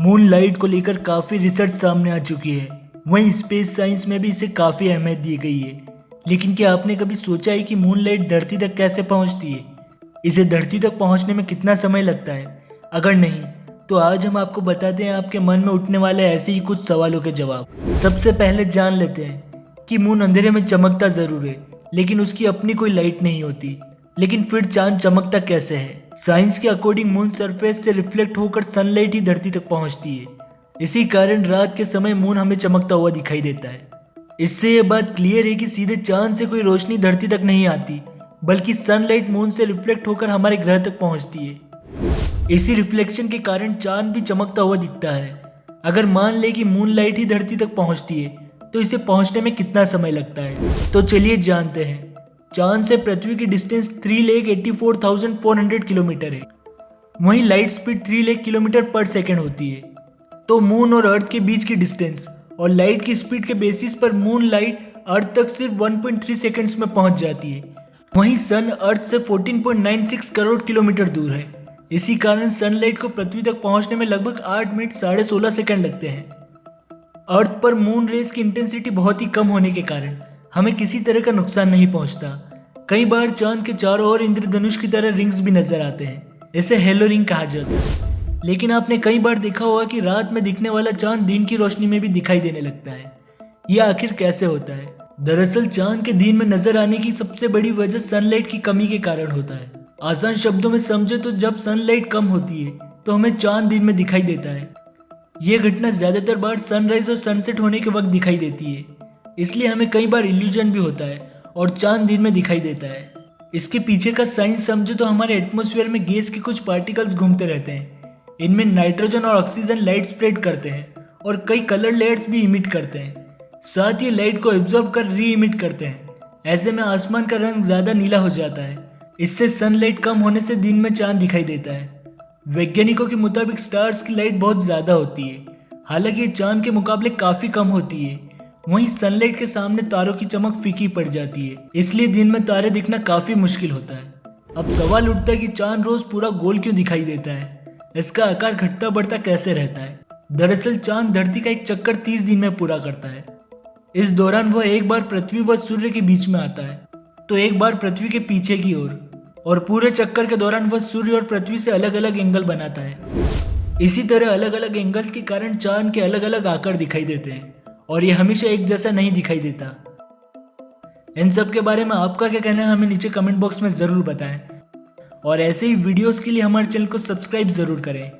Moon light को लेकर काफ़ी रिसर्च सामने आ चुकी है। वहीं स्पेस साइंस में भी इसे काफ़ी अहमियत दी गई है। लेकिन क्या आपने कभी सोचा है कि मून लाइट धरती तक कैसे पहुंचती है? इसे धरती तक पहुंचने में कितना समय लगता है? अगर नहीं तो आज हम आपको बताते हैं आपके मन में उठने वाले ऐसे ही कुछ सवालों के जवाब। सबसे पहले जान लेते हैं कि मून अंधेरे में चमकता ज़रूर है, लेकिन उसकी अपनी कोई लाइट नहीं होती। लेकिन फिर चांद चमकता कैसे है? साइंस के अकॉर्डिंग मून सरफेस से रिफ्लेक्ट होकर सनलाइट ही धरती तक पहुंचती है। इसी कारण रात के समय मून हमें चमकता हुआ दिखाई देता है। इससे ये बात क्लियर है कि सीधे चांद से कोई रोशनी धरती तक नहीं आती, बल्कि सनलाइट मून से रिफ्लेक्ट होकर हमारे ग्रह तक पहुंचती है। इसी रिफ्लेक्शन के कारण चांद भी चमकता हुआ दिखता है। अगर मान ले कि मून लाइट ही धरती तक पहुंचती है तो इसे पहुंचने में कितना समय लगता है? तो चलिए जानते हैं। चांद से पृथ्वी की डिस्टेंस 3,84,400 किलोमीटर है। वहीं लाइट स्पीड 3 लाख किलोमीटर पर सेकेंड होती है। तो मून और अर्थ के बीच की डिस्टेंस और लाइट की स्पीड के बेसिस पर मून लाइट अर्थ तक सिर्फ 1.3 सेकेंड्स में पहुंच जाती है। वहीं सन अर्थ से 14.96 करोड़ किलोमीटर दूर है। इसी कारण सनलाइट को पृथ्वी तक पहुंचने में लगभग 8 मिनट 16.5 सेकेंड लगते हैं। अर्थ पर मून रेस की इंटेंसिटी बहुत ही कम होने के कारण हमें किसी तरह का नुकसान नहीं पहुंचता। कई बार चांद के चारों ओर इंद्रधनुष की तरह रिंग्स भी नजर आते हैं। इसे हेलो रिंग कहा जाता है। लेकिन आपने कई बार देखा होगा कि रात में दिखने वाला चांद दिन की रोशनी में भी दिखाई देने लगता है। यह आखिर कैसे होता है? दरअसल चांद के दिन में नजर आने की सबसे बड़ी वजह सनलाइट की कमी के कारण होता है। आसान शब्दों में समझे तो जब सनलाइट कम होती है तो हमें चांद दिन में दिखाई देता है। यह घटना ज्यादातर बार सनराइज और सनसेट होने के वक्त दिखाई देती है। इसलिए हमें कई बार इल्यूजन भी होता है और चांद दिन में दिखाई देता है। इसके पीछे का साइंस समझो तो हमारे एटमॉस्फेयर में गैस के कुछ पार्टिकल्स घूमते रहते हैं। इनमें नाइट्रोजन और ऑक्सीजन लाइट स्प्रेड करते हैं और कई कलर लेयर्स भी इमिट करते हैं। साथ ही लाइट को एब्जॉर्ब कर री इमिट करते हैं। ऐसे में आसमान का रंग ज्यादा नीला हो जाता है। इससे सनलाइट कम होने से दिन में चांद दिखाई देता है। वैज्ञानिकों के मुताबिक स्टार्स की लाइट बहुत ज्यादा होती है, हालांकि ये चांद के मुकाबले काफी कम होती है। वहीं सनलाइट के सामने तारों की चमक फीकी पड़ जाती है, इसलिए दिन में तारे दिखना काफी मुश्किल होता है। अब सवाल उठता है कि चांद रोज पूरा गोल क्यों दिखाई देता है? इसका आकार घटता बढ़ता कैसे रहता है? दरअसल चांद धरती का एक चक्कर 30 दिन में पूरा करता है। इस दौरान वह एक बार पृथ्वी व सूर्य के बीच में आता है, तो एक बार पृथ्वी के पीछे की ओर, और पूरे चक्कर के दौरान वह सूर्य और पृथ्वी से अलग अलग एंगल बनाता है। इसी तरह अलग अलग एंगल्स के कारण चांद के अलग अलग आकार दिखाई देते हैं और यह हमेशा एक जैसा नहीं दिखाई देता। इन सब के बारे में आपका क्या कहना है हमें नीचे कमेंट बॉक्स में ज़रूर बताएं। और ऐसे ही वीडियोस के लिए हमारे चैनल को सब्सक्राइब ज़रूर करें।